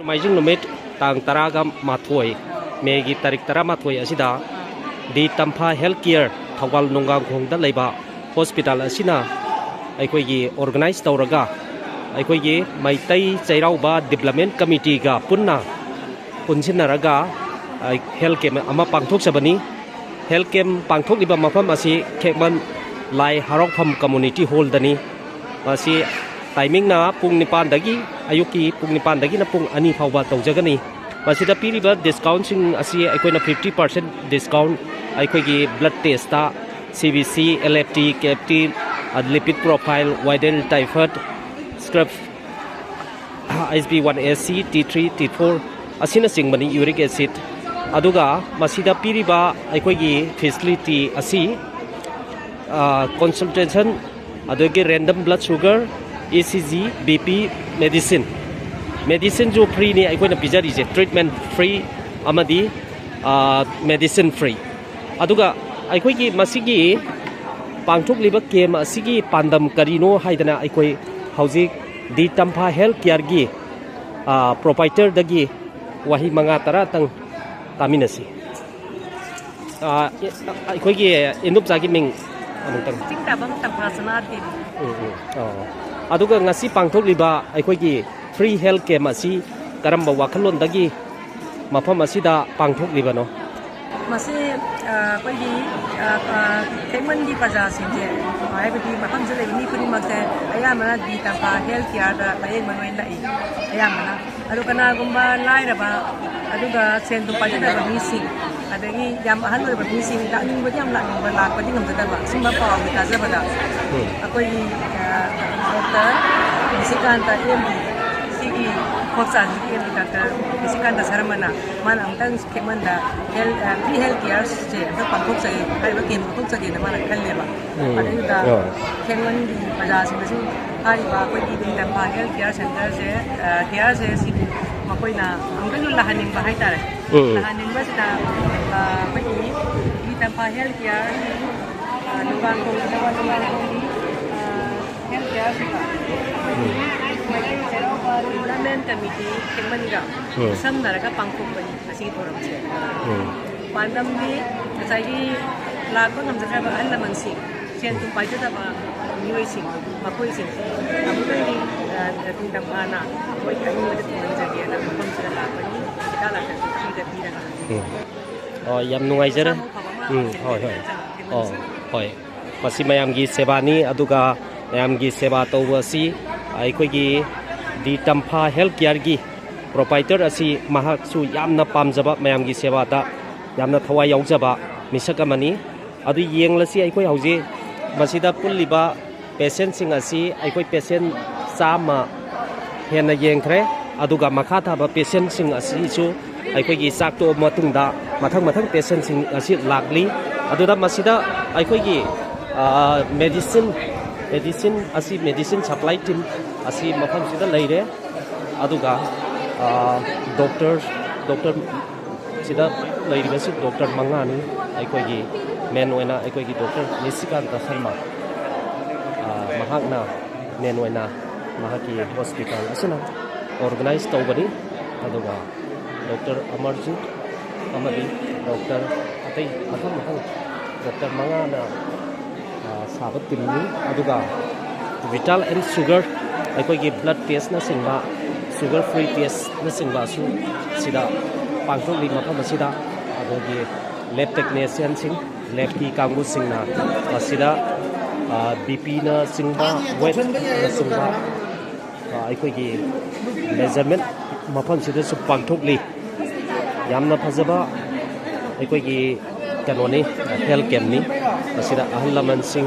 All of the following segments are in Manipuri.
Maijing numit tang taragam mathoi megi tarik tara mathoi asida D-Tampha healthcare thawal nungang khongda leiba hospital asina aikoi organize tawraga aikoi maitai chairauba development committee ga punna punsinaraga health camp ama pangthok sabani health camp pangthok liba mafam asi Khekman lai Haraopham community hall dani asi timing na pung nipan dagi ayuki pung nipan dagi na pung ani phawba tawjagani masida piriba discounting asi aikoina 50% discount aikoigi blood test ta CBC LFT KFT lipid profile viral typhoid scrub HB1AC T3 T4 asina singmani uric acid aduga masida piriba aikoigi facility asi consultation adogi random blood sugar ECG BP medicine jo free ni aikoina pijari je treatment free amadi medicine free aduga aikoigi masigi pangthok liba kem asigi pandam karino haidana aikoi hauji D-Tampha healthcare gi provider dagi wahi manga tara tang taminasi aikoigi indup jagi ming among tang tingtabam tampasana di aduga ngasi pangthok liba aikoigi free health camp asi karamba wakhalon dagi mafam asida pangthok liba no masi pagi Khekman di praja sinje ai bagi mafam jale ni puni makte ayamana D-Tampha healthcare da bayeng manoi lai ayamana adu kana gumba lai raba aduga sendu pajada ba misi adagi yam ahal ba misi da ni ba yam la ba la padi ngam da ba simba pa ba ta za ba da akoi doctor Sikanta MD sigi khotsan ki doctor Sikanta Saramana man amtang Khekman da free healthcare je da pangthok sai hai ba kem thok sa de na mana khalle ba adu da Khekman di praja sin hai ba koi D-Tampha healthcare center je care je si makoina amtang lahaning ba hai tare lahaning ba sida koi D-Tampha healthcare nugang ko da ba healthcare sika development committee Khekman ga samnaraga pangthok bani asi thoram che pandam ni sai lakon namjaka ba allaman si chen tu paita ba nioi si makoi si amudai ni D-Tampha na koi kani wada tunjagi na kom sira la bani kita la ta da pira yam nungai jara hoi masi mayam gi sebani aduga mayam gi seba tawasi aikoigi D-Tampha healthcare gi provider asi mahak su yamna pamjaba mayam gi seba ta yamna thawai yaujaba misak amani adu yenglasi aikoi hauji masida pulliba patient sing asi aikoi patient sama hena yengkhre aduga makha thaba patient sing asi su aikoi gi sak to matungda mathang patient sing asi lakli aduda masida aikoi gi medicine supply team asi mafam sida leire aduga doctor sida leire basi doctor mangani aikoigi men oina aikoigi doctor Sikanta Sharma mahakna men oina mahaki hospital asina organize tawbani aduga doctor Amarjit amadi doctor atai matham doctor mangana sabat timni aduga vital and sugar aikoigi blood test na singba sugar free test na singba su sida pangthok li mafam sida adogi lab technician sing lab ki kangu singna sida BP na singba weight na singba aikoigi measurement mafam sida su pangthok li yamna phajaba aikoigi kanoni health camp ni asida ahal laman sing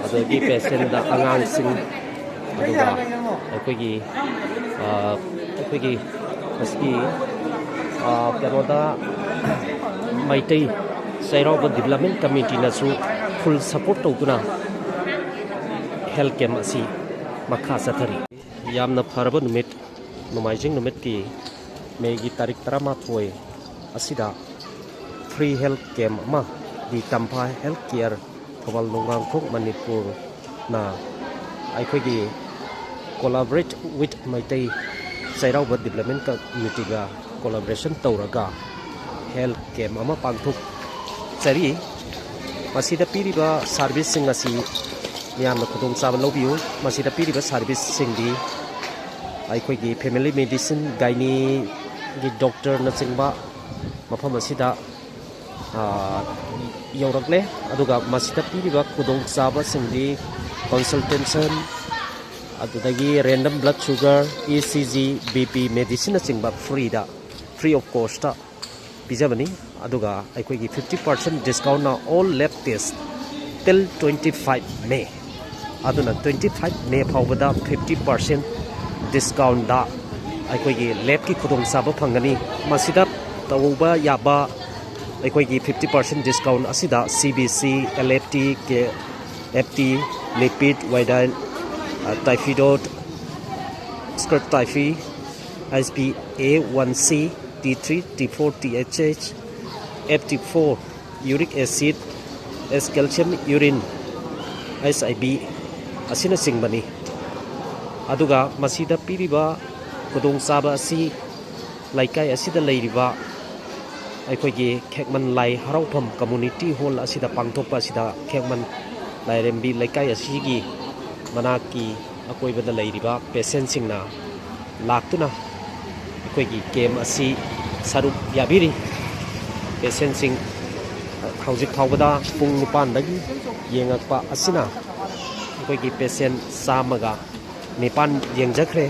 adogi patient da angang sing aduga aikoigi aski kanoda maitai sairauba development committee na su full support tawduna health camp asi makha sathari yamna pharaba numit numaijing numit ki megi tarik 13 asida free health camp ma D-Tampha healthcare thawal nungang khok Manipur na aikoigi collaborate with maitai Chairauba Development Committee ga collaboration tawraga health camp ama pangthokhre masida piriba service sing asi yamna khudong chaba lobiu masida piriba service sing di aikhoi gi family medicine gyne gi doctor na chingba mafam asida yaurakle aduga masida piriba khudong chaba sing di consultation adudagi random blood sugar ECG BP medicine na chingba free of cost ta pijabani aduga aikhoi gi 50% discount na all lab test till 25 May aduna 25 May phawbada 50% discount da aikhoi gi lab ki khudong saba phangani masida tawba yaba aikhoi gi 50% discount asida CBC LFT KFT lipid iodine typhoid skirt typhi SPA1C T3 T4 THH FT4 uric acid S calcium urine SIB asina singbani aduga masida piriba kudong saba asi laikai asida leiriba aikhoi gi Khekman lai Haraopham community hall asida pangthokpa asida Khekman lai rembi laikai asigi manaki akoibada leiriba patient singna laktuna aikhoi gi game asi sarup yabiri patient sing hauzik phawbada pung nipan dagi yengakpa asina aikhoi gi patient samaga nipan yengjakhre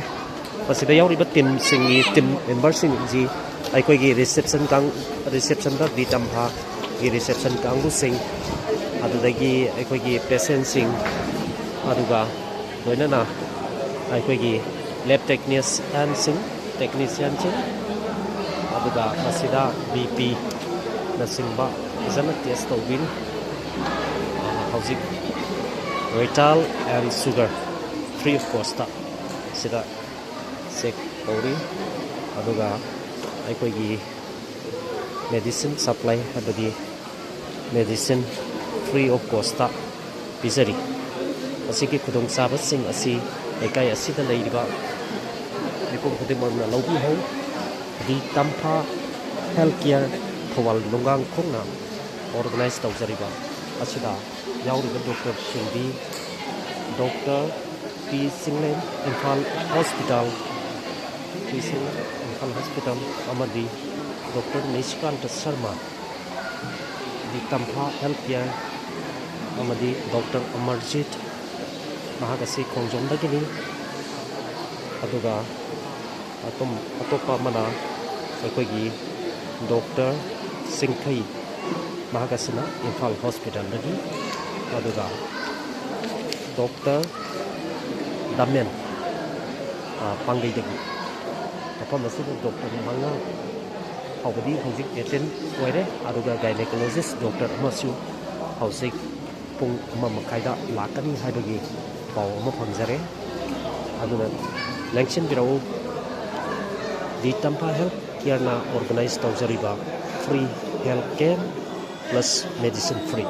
pasida yauriba team singi team member sing ji aikhoi gi reception da D-Tampha gi reception kangbu sing adudagi aikhoi gi patient sing aduga loinana aikhoi gi lab technician sing aduga masida BP na singba jana test tawin hauzik vital and sugar free of cost ta sida check tawri aduga aikhoi gi medicine supply habadi medicine free of cost ta pizari asiki khudong saba sing asi ekai asida leiriba mipum khudimon na lobi ho D-Tampha healthcare thawal longang khongna organize tawjariba asida yauriba doctor singdi doctor P Singlen Imphal Hospital amadi Dr. Nishkanta Sharma D-Tampha healthcare amadi Dr. Amarjit mahagasi khongjom dagini aduga atopa mana aikhoi Dr. Singkhai mahagasina Imphal Hospital dagi aduga Dr. Damen Pangai dagi apam asida Dr. Manga hawbadi hojik attend oire aduga gynecologist Dr. Amasu hojik pung makaida lakani haibagi paw ama phamjare aduna election birau D-Tampha health care na organize tawjariba free health camp plus medicine free